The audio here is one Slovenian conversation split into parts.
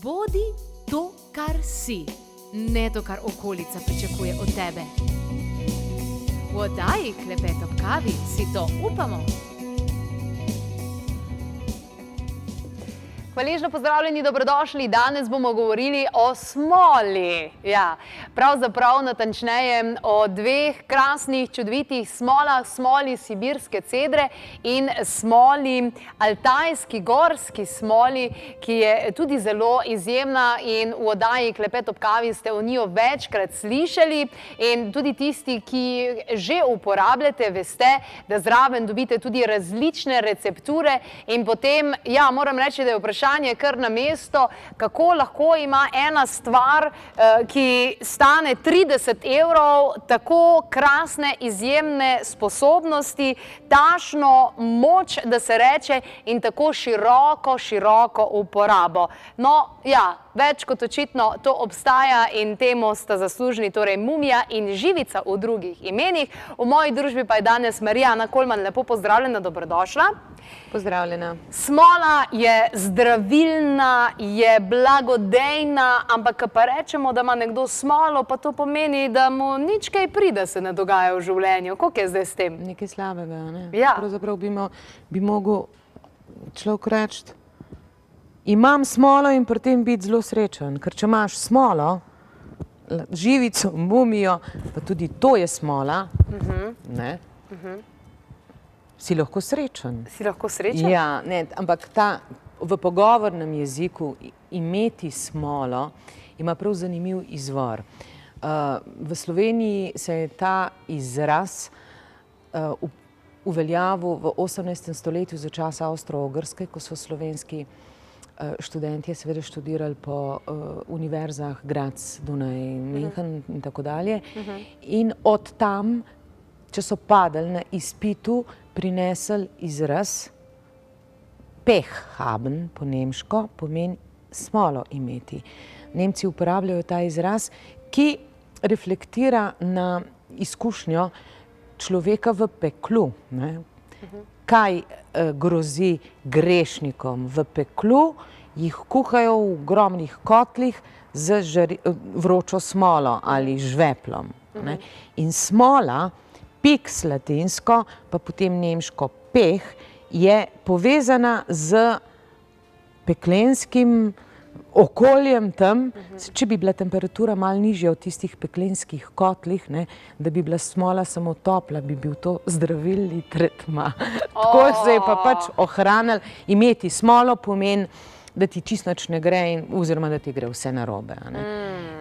Bodi to, kar si, ne to, kar okolica pričakuje od tebe. V oddaji Klepet ob kavi si to upamo. Hvaležno pozdravljeni, dobrodošli. Danes bomo govorili o smoli. Ja, pravzaprav natančneje o dveh krasnih, čudovitih smolah, smoli sibirske cedre in smoli altajski, gorski smoli, ki je tudi zelo izjemna in v oddaji Klepet ob kavi ste o njo večkrat slišali in tudi tisti, ki že uporabljate, veste, da zraven dobite tudi različne recepture in potem, ja, moram reči, da je vprašanje kar na mesto, kako lahko ima ena stvar, ki stane 30 evrov, tako krasne, izjemne sposobnosti, tašno moč, da se reče, in tako široko uporabo. No, ja, več kot očitno to obstaja in temu sta zaslužni torej Mumija in Živica v drugih imenih. V moji družbi pa je danes Marijana Kolman. Lepo pozdravljena, dobrodošla. Pozdravljena. Smola je zdravilna, je blagodejna, ampak pa rečemo, da ima nekdo smolo, pa to pomeni, da mu nič kaj pride se ne dogaja v življenju. Kako je zdaj s tem? Nekaj slabega, ne? Ja. Pravzaprav bi mogel človek reči, imam smolo in pri tem biti zelo srečen, ker če imaš smolo, Živico, Mumijo, pa tudi to je smola, ne? Si lahko srečen. Si lahko srečen? Ja, ne, ampak v pogovornem jeziku imeti smolo ima prav zanimiv izvor. V Sloveniji se je ta izraz uveljavil v 18. stoletju za časa Avstro-Ogrske, ko so slovenski študentje seveda študirali po univerzah Graz, Dunaj, München in tako dalje. In od tam, če so padali na izpitu, prinesli izraz peh haben, po nemško, pomeni smolo imeti. Nemci uporabljajo ta izraz, ki reflektira na izkušnjo človeka v peklu. Ne? Kaj grozi grešnikom v peklu? Jih kuhajo v ogromnih kotlih z vročo smolo ali žveplom. Ne? In smola, piks latinsko, pa potem nemško peh, je povezana z peklenskim okoljem tam. Če bi bila temperatura malo nižja v tistih peklenskih kotlih, ne, da bi bila smola samo topla, bi bil to zdravilni tretma. Tako se je pa pač ohranili. Imeti smolo pomeni, da ti čisto nič ne gre oziroma da ti gre vse narobe.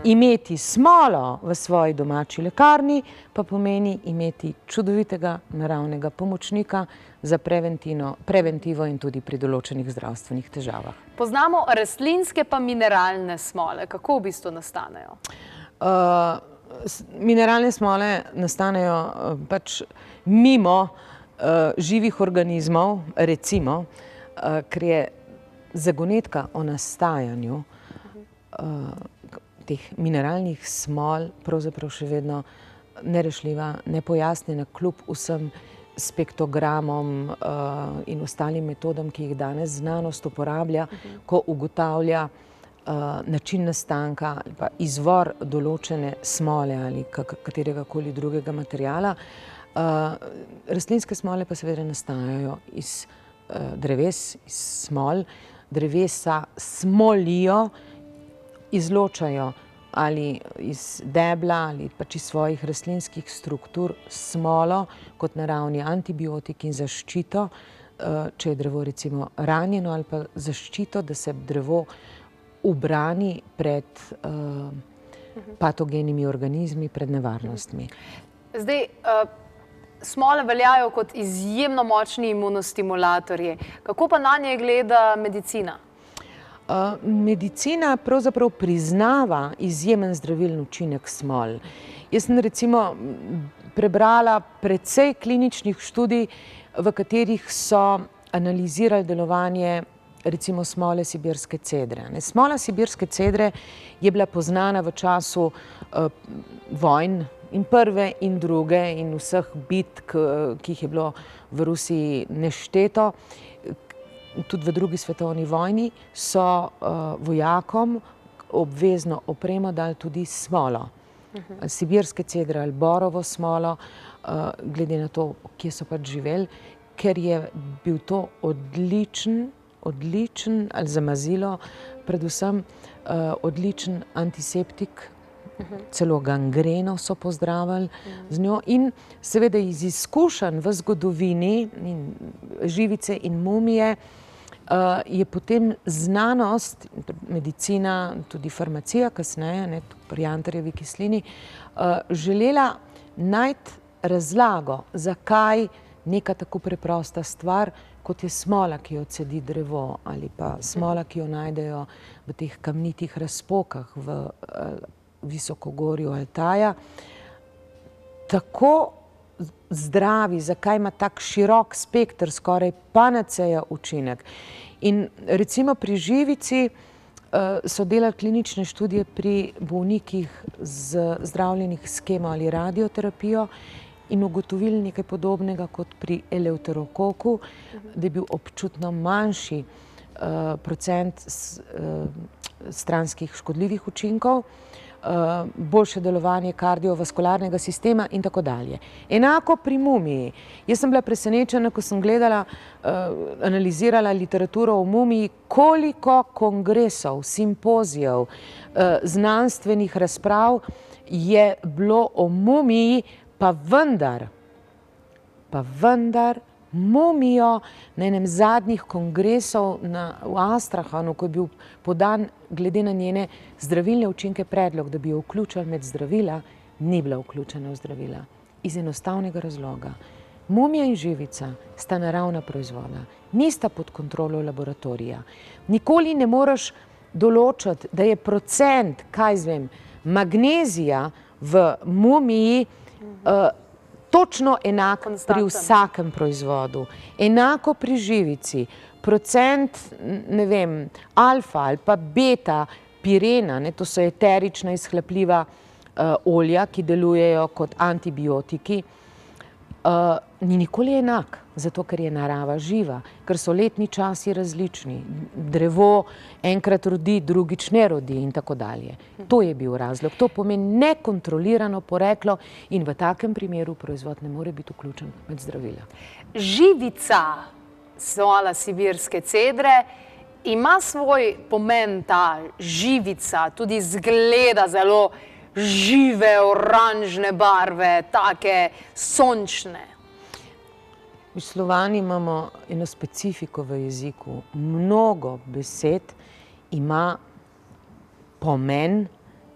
Imeti smolo v svoji domači lekarni pa pomeni imeti čudovitega naravnega pomočnika za preventivo in tudi pri določenih zdravstvenih težavah. Poznamo rastlinske pa mineralne smole. Kako v bistvu nastanejo? Mineralne smole nastanejo pač mimo živih organizmov, recimo, ker je zagonetka o nastajanju teh mineralnih smol pravzaprav še vedno nerešljiva, nepojasnjena kljub vsem spektrogramom in ostalim metodam, ki jih danes znanost uporablja, ko ugotavlja način nastanka ali pa izvor določene smole ali kateregakoli drugega materiala. Rastlinske smole pa seveda nastajajo iz dreves, iz smol. Drevesa smolijo, izločajo ali iz debla ali pač iz svojih rastlinskih struktur smolo kot naravni antibiotik in zaščito, če je drevo recimo ranjeno, ali pa zaščito, da se drevo ubrani pred patogenimi organizmi, pred nevarnostmi. Zdaj, smole veljajo kot izjemno močni imunostimulatorji. Kako pa na nje gleda medicina? Medicina pravzaprav priznava izjemen zdravilni učinek smol. Jaz sem recimo prebrala precej kliničnih študij, v katerih so analizirali delovanje recimo smole sibirske cedre. Smola sibirske cedre je bila poznana v času vojn, in prve in druge in vseh bitk, ki jih je bilo v Rusiji nešteto. tudi v drugi svetovni vojni, so vojakom obvezno opremo dali tudi smolo. Sibirske cedre ali borovo smolo, glede na to, kje so pač živeli, ker je bil to odličen, ali za mazilo, predvsem odličen antiseptik, celo gangreno so pozdravili z njo in seveda iz izkušenj v zgodovini živice in mumije je potem znanost, medicina, tudi farmacija kasneje, pri jantarjevi kislini, želela najti razlago, zakaj neka tako preprosta stvar, kot je smola, ki jo cedi drevo, ali pa smola, ki jo najdejo v teh kamnitih razpokah v visokogorju Altaja, tako zdravi, zakaj ima tak širok spekter, skoraj panaceja učinek. In recimo pri živici so delali klinične študije pri bolnikih zdravljenih s kemo ali radioterapijo in ugotovili nekaj podobnega kot pri eleuterokoku, da je bil občutno manjši procent stranskih škodljivih učinkov, boljše delovanje kardiovaskularnega sistema in tako dalje. Enako pri mumiji. Jaz sem bila presenečena, ko sem gledala, analizirala literaturo o mumiji, koliko kongresov, simpozijev, znanstvenih razprav je bilo o mumiji, pa vendar mumijo na enem zadnjih kongresov v Astrahanu, ko je bil podan glede na njene zdravilne učinke predlog, da bi jo vključili med zdravila, ni bila vključena v zdravila. Iz enostavnega razloga. Mumija in živica sta naravna proizvoda, nista pod kontrolo laboratorija. Nikoli ne moreš določiti, da je procent, magnezija v mumiji točno enak pri vsakem proizvodu. Enako pri živici. Procent, alfa ali pa beta pirena, to so eterična izhlapljiva olja, ki delujejo kot antibiotiki, ni nikoli enak, zato ker je narava živa, ker so letni časi različni. Drevo enkrat rodi, drugič ne rodi in tako dalje. To je bil razlog. To pomeni nekontrolirano poreklo in v takem primeru proizvod ne more biti vključen med zdravila. Živica, smola sibirske cedre, ima svoj pomen ta živica, tudi zgleda zelo žive, oranžne barve, take sončne. V Slovani imamo eno specifiko v jeziku. Mnogo besed ima pomen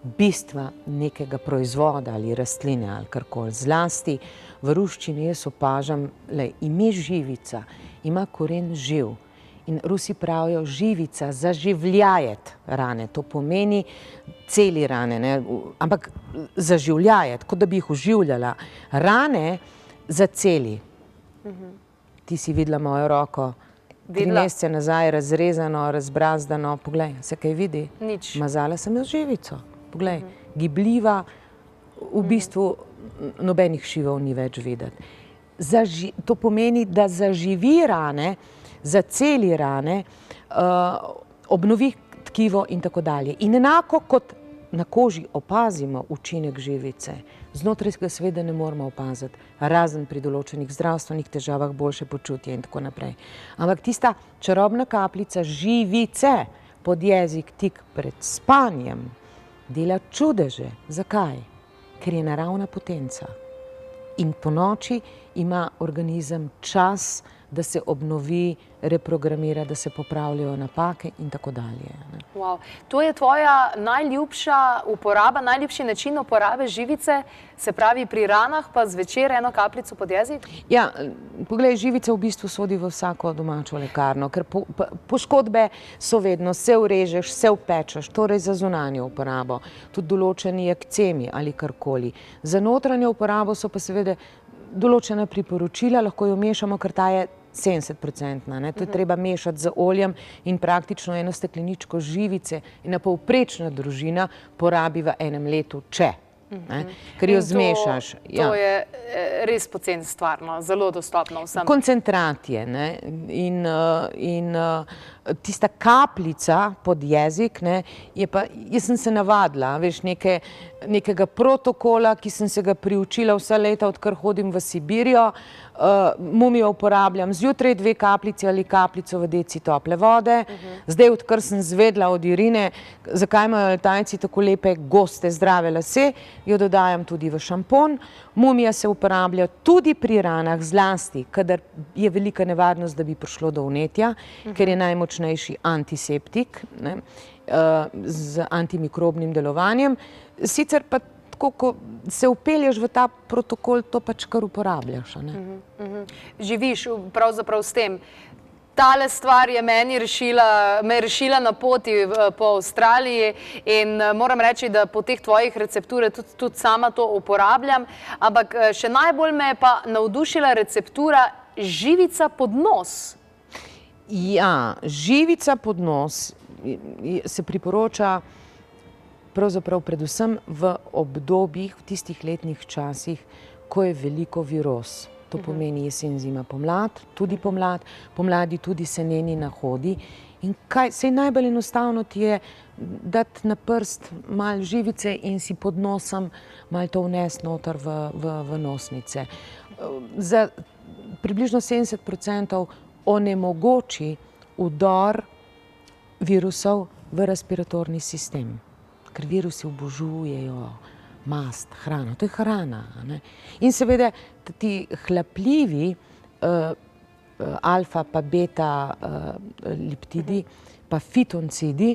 bistva nekega proizvoda ali rastline ali karkoli. Zlasti v ruščini jaz opažam, ime živica ima koren živ. In Rusi pravijo živica, zaživljajet rane. To pomeni celi rane, ampak zaživljajet, kot da bi jih oživljala. Rane zaceli. Ti si videla mojo roko, 3 mesece nazaj, razrezano, razbrazdano. Poglej, se kaj vidi? Nič. Mazala sem jo živico. Poglej, gibljiva, v bistvu nobenih šivov ni več videti. To pomeni, da zaživi rane, zaceli rane, obnovi tkivo in tako dalje. In enako kot na koži opazimo učinek živice, znotraj ga seveda ne moramo opaziti, razen pri določenih zdravstvenih težavah, boljše počutje in tako naprej. Ampak tista čarobna kapljica živice pod jezik tik pred spanjem dela čudeže. Zakaj? Ker je naravna potenca. In po noči ima organizem čas, da se obnovi, reprogramira, da se popravljajo napake in tako dalje. Wow. To je tvoja najljubša uporaba, najljubši način uporabe živice, se pravi pri ranah, pa zvečer eno kapljico pod jezik? Ja, poglej, živica v bistvu sodi v vsako domačo lekarno, ker poškodbe so vedno, se urežeš, se upečeš, torej za zunanjo uporabo, tudi določeni ekcemi ali karkoli. Za notranjo uporabo so pa seveda določena priporočila, lahko jo mešamo, ker ta je 70%. To je treba mešati z oljem in praktično eno stekleničko živice in povprečna družina porabi v enem letu, če ker jo zmešaš. To je res poceni stvar, zelo dostopno vsem. Koncentrat je, ne, in tista kapljica pod jezik, ne, je pa, jaz sem se navadila, veš, nekega protokola, ki sem se ga priučila vsa leta, odkar hodim v Sibirijo. Mumijo uporabljam zjutraj 2 kapljici ali kapljico v deci tople vode. Zdaj, odkar sem zvedla od Irine, zakaj imajo Altajci tako lepe, goste, zdrave lase, jo dodajam tudi v šampon. Mumija se uporablja tudi pri ranah, zlasti, kadar je velika nevarnost, da bi prišlo do vnetja, ker je najmočnejši antiseptik, ne, z antimikrobnim delovanjem. Sicer pa tako, ko se vpelješ v ta protokol, to pač kar uporabljaš. Živiš pravzaprav s tem. Tale stvar je me rešila na poti po Avstraliji in moram reči, da po teh tvojih recepturah tudi sama to uporabljam, ampak še najbolj me je pa navdušila receptura živica pod nos. Ja, živica pod nos se priporoča pravzaprav predvsem v obdobjih, v tistih letnih časih, ko je veliko viroz. To pomeni jesen, zima, pomlad, tudi pomlad, pomladi tudi seneni nahodi. In saj najbolj enostavno ti je dati na prst malo živice in si pod nosom malo to vnesti noter v nosnice. Za približno 70% onemogoči vdor virusov v respiratorni sistem. Ker virusi obožujejo mast, hrano. To je hrana. In seveda ti hlapljivi alfa pa beta liptidi pa fitoncidi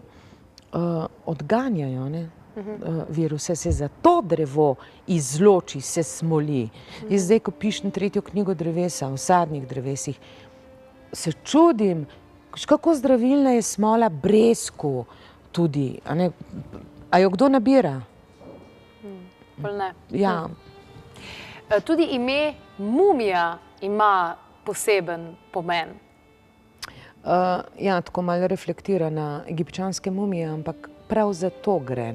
odganjajo viruse, se zato drevo izloči, se smoli. Jaz zdaj, ko pišem 3. knjigo drevesa, o sadnih drevesih, se čudim, kako zdravilna je smola bresku tudi. A jo kdo nabira? Ne. Ja. Tudi ime mumija ima poseben pomen. Ja, tako malo reflektira na egipčanske mumije, ampak prav za to gre.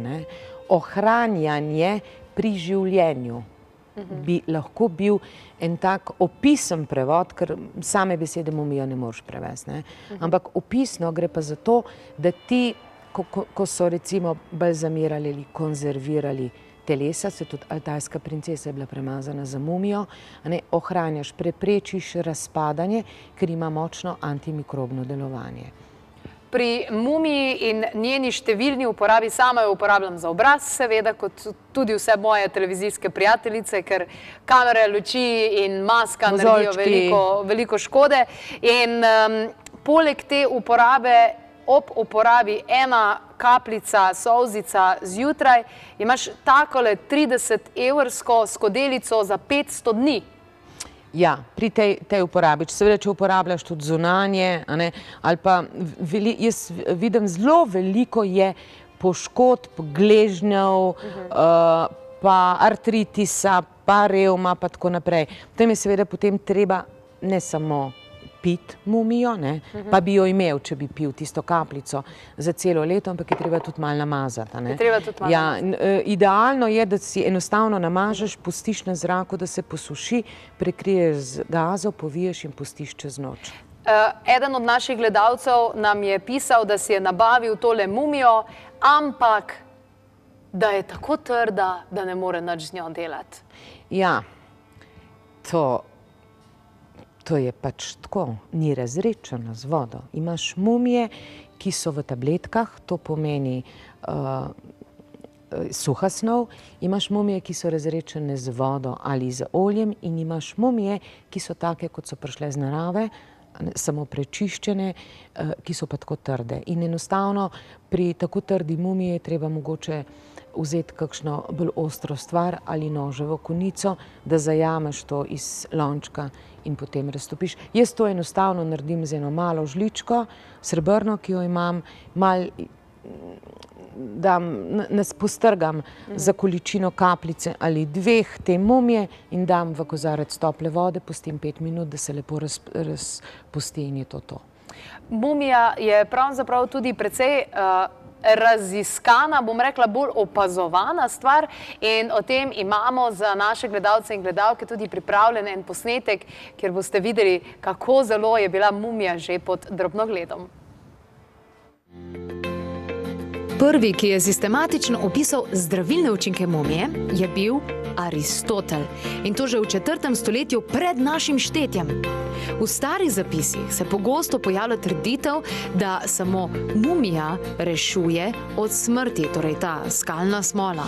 Ohranjanje pri življenju bi lahko bil en tak opisen prevod, ker same besede mumija ne moreš prevesti. Ampak opisno gre pa za to, da ti, ko so recimo balzamirali ali konzervirali telesa, se tudi altajska princesa je bila premazana za mumijo, ohranjaš, preprečiš razpadanje, ker ima močno antimikrobno delovanje. Pri mumiji in njeni številni uporabi, sama jo uporabljam za obraz, seveda, kot tudi vse moje televizijske prijateljice, ker kamere, luči in maska naredijo veliko škode. In poleg te uporabe, ob uporabi 1 kapljica, solzica zjutraj, imaš takole 30-evrsko skodelico za 500 dni. Ja, pri tej uporabi. Seveda, če uporabljaš tudi zunanje, ali pa jaz vidim zelo veliko je poškodb gležnjev, pa artritisa, pa revma, pa tako naprej. Potem je seveda potem treba ne samo piti mumijo, pa bi jo imel, če bi pil tisto kapljico za celo leto, ampak je treba tudi malo namazati. Idealno je, da si enostavno namažeš, pustiš na zraku, da se posuši, prekriješ z gazo, poviješ in pustiš čez noč. Eden od naših gledalcev nam je pisal, da si je nabavil tole mumijo, ampak da je tako trda, da ne more nič z njo delati. Ja, to je pač tako, ni razredčena z vodo. Imaš mumije, ki so v tabletkah, to pomeni suha snov, imaš mumije, ki so razredčene z vodo ali z oljem in imaš mumije, ki so take, kot so prišle z narave, samo prečiščene, ki so pa tako trde. In enostavno pri tako trdi mumiji je treba mogoče vzeti kakšno bolj ostro stvar ali noževo konico, da zajameš to iz lončka in potem raztopiš. Jaz to enostavno naredim z eno malo žličko, srebrno, ki jo imam, malo postrgam za količino kapljice ali 2 te mumije in dam v kozarec tople vode, pustim 5 minut, da se lepo razpusti in je to to. Mumija je pravzaprav tudi precej raziskana, bom rekla, bolj opazovana stvar in o tem imamo za naše gledalce in gledalke tudi pripravljen en posnetek, kjer boste videli, kako zelo je bila mumija že pod drobnogledom. Prvi, ki je sistematično opisal zdravilne učinke mumije, je bil Aristotel. In to že v 4. stoletju pred našim štetjem. V starih zapisih se pogosto pojavlja trditev, da samo mumija rešuje od smrti, torej ta skalna smola.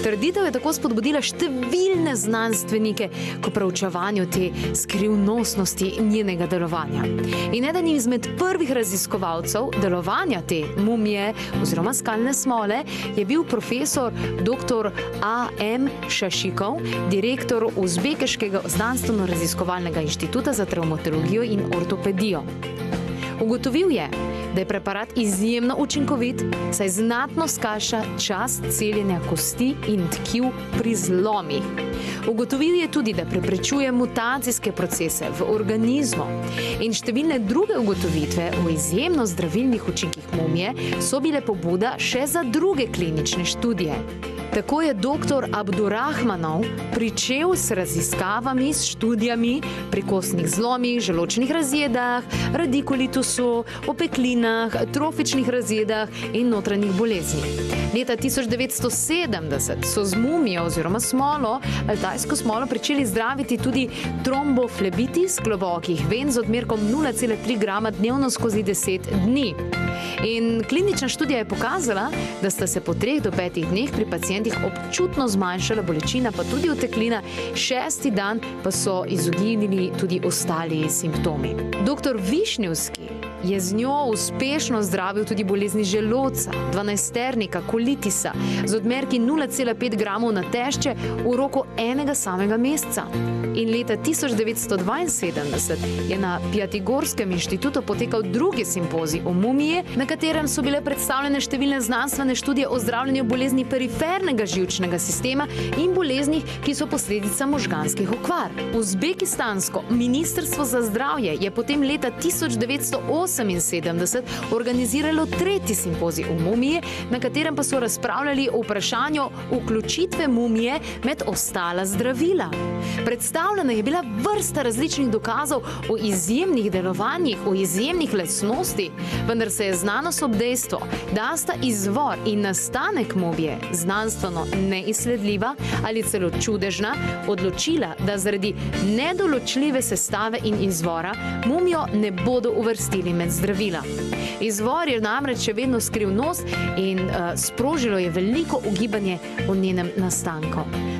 Trditev je tako spodbudila številne znanstvenike k proučevanju te skrivnostnosti njenega delovanja. In eden izmed prvih raziskovalcev delovanja te mumije oziroma skalne smole je bil profesor dr. A.M. Šašikov, direktor Uzbekeškega znanstveno-raziskovalnega inštituta za travmatologijo in ortopedijo. Ugotovil je, da je preparat izjemno učinkovit, saj znatno skrajša čas celjenja kosti in tkiv pri zlomih. Ugotovil je tudi, da preprečuje mutacijske procese v organizmu in številne druge ugotovitve o izjemno zdravilnih učinkih mumije so bile pobuda še za druge klinične študije. Tako je dr. Abdurahmanov pričel s raziskavami, s študijami pri kostnih zlomih, želodčnih razjedah, radikulitusu, opeklinah, trofičnih razjedah in notranjih boleznih. Leta 1970 so z mumijo oziroma smolo, altajsko smolo, pričeli zdraviti tudi tromboflebitis globokih ven z odmerkom 0,3 grama dnevno skozi 10 dni. In klinična študija je pokazala, da sta se po 3 do 5 dneh pri pacientih občutno zmanjšala bolečina, pa tudi oteklina, 6. dan pa so izoginili tudi ostali simptomi. Dr. Višnjevski je z njo uspešno zdravil tudi bolezni želodca, 12-ternika, kolitisa z odmerki 0,5 gramov na tešče v roku enega samega meseca. In leta 1972 je na Pjatigorskem inštitutu potekal drugi simpozij o mumiji, na katerem so bile predstavljene številne znanstvene študije o zdravljenju bolezni perifernega živčnega sistema in boleznih, ki so posledica možganskih okvar. Uzbekistansko ministrstvo za zdravje je potem leta 1978 organiziralo tretji simpozij o mumiji, na katerem pa so razpravljali o vprašanju vključitve mumije med ostala zdravila. Predstavljena je bila vrsta različnih dokazov o izjemnih delovanjih, o izjemnih lastnostih, vendar se je znanost ob dejstvo, da sta izvor in nastanek mumije znanstveno neizsledljiva ali celo čudežna, odločila, da zaradi nedoločljive sestave in izvora mumijo ne bodo uvrstili med zdravila. Izvor je namreč še vedno skrivnost in sprožilo je veliko ugibanje o njenem nastanku.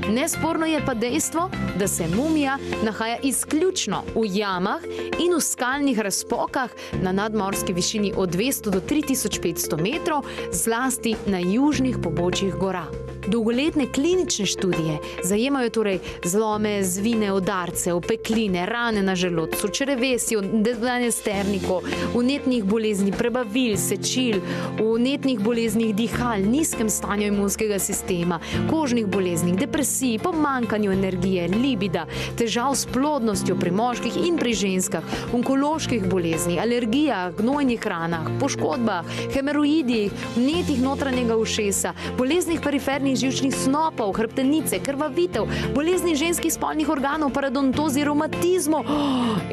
Nesporno je pa dejstvo, da se mumija nahaja izključno v jamah in v skalnih razpokah na nadmorski višini od 200 do 3500 metrov, zlasti na južnih pobočjih gora. Dolgoletne klinične študije zajemajo torej zlome, zvine, udarce, opekline, rane na želodcu, črevesju, dvanajsterniku, vnetnih bolezni prebavil, sečil, vnetnih boleznih dihal, nizkem stanju imunskega sistema, kožnih boleznih, depresiji, pomanjkanju energije, libida, težav s plodnostjo pri moških in pri ženskah, onkoloških boleznih, alergijah, gnojnih ranah, poškodbah, hemoroidih, vnetih notranjega ušesa, boleznih perifernih živčnih snopov, hrbtenice, krvavitev, bolezni ženskih spolnih organov, parodontozi, revmatizmu.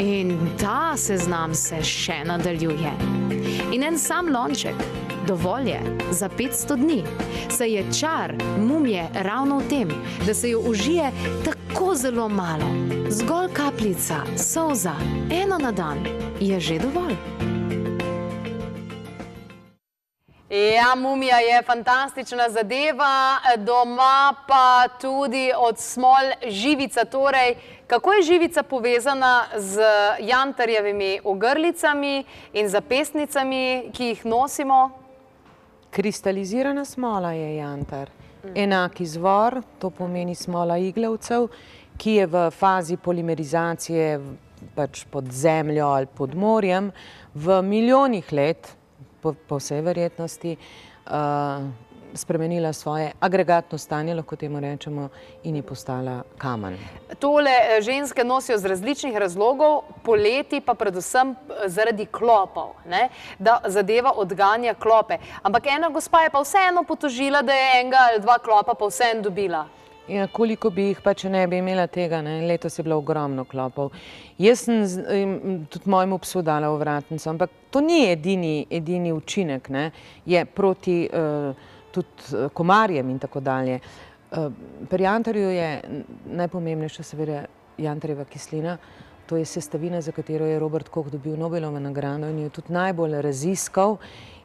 In ta seznam se še nadaljuje. In en sam lonček dovolj je za 500 dni. Saj je čar mumije ravno v tem, da se jo užije tako zelo malo. Zgolj kapljica, solza, eno na dan je že dovolj. Ja, mumija je fantastična zadeva, doma pa tudi od smol živica. Torej, kako je živica povezana z jantarjevimi ogrlicami in zapestnicami, ki jih nosimo? Kristalizirana smola je jantar. Enak izvor, to pomeni smola iglavcev, ki je v fazi polimerizacije pač pod zemljo ali pod morjem v milijonih let, po vsej verjetnosti, spremenila svoje agregatno stanje, lahko temu rečemo, in je postala kamen. Tole ženske nosijo z različnih razlogov, poleti pa predvsem zaradi klopov, da zadeva odganja klope. Ampak ena gospa je pa vseeno potožila, da je enega ali dva klopa pa vseeno dobila. Ja, koliko bi jih pa, če ne bi imela tega, letos je bilo ogromno klopov. Jaz sem tudi mojemu psu dala ovratnico, ampak to ni edini učinek, je proti tudi komarjem in tako dalje. Pri jantarju je najpomembnejša seveda jantarjeva kislina, to je sestavina, za katero je Robert Koch dobil Nobelovo nagrado in jo tudi najbolj raziskal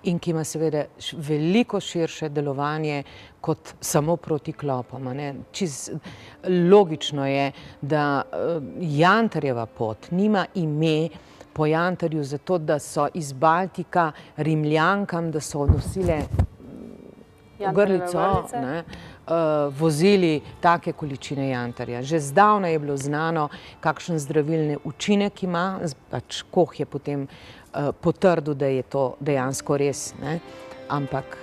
in ki ima seveda veliko širše delovanje kot samo proti klopom. Logično je, da jantarjeva pot nima ime po jantarju zato, da so iz Baltika Rimljankam, da so nosile ogrlico, vozili take količine jantarja. Že zdavnaj je bilo znano, kakšen zdravilni učinek ima, pač Koch je potem potrdil, da je to dejansko res, ampak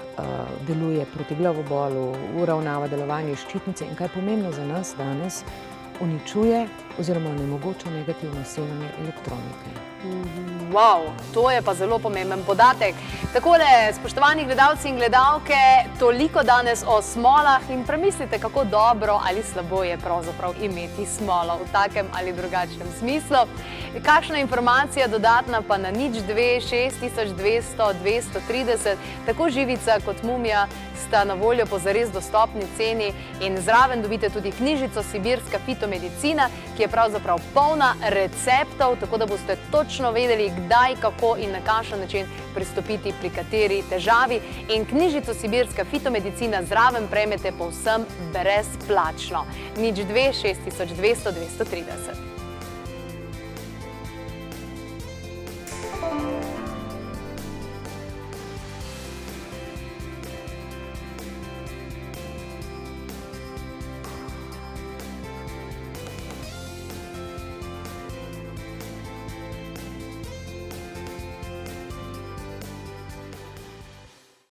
deluje proti glavobolu, uravnava delovanje ščitnice in kaj je pomembno za nas danes, uničuje oziroma onemogoča negativno sevanje elektronike. Wow, to je pa zelo pomemben podatek. Takole, spoštovani gledalci in gledalke, toliko danes o smolah in premislite, kako dobro ali slabo je pravzaprav imeti smolo v takem ali drugačnem smislu. Kakšna informacija dodatna pa na 02 6200 230, tako Živica kot Mumija sta na voljo po zares dostopni ceni in zraven dobite tudi knjižico Sibirska fitomedicina, ki je pravzaprav polna receptov, tako da boste točno vedeli, kdaj, kako in na kakšen način pristopiti pri kateri težavi. In knjižico Sibirska fitomedicina zraven prejmete povsem brezplačno. 02 6200 230.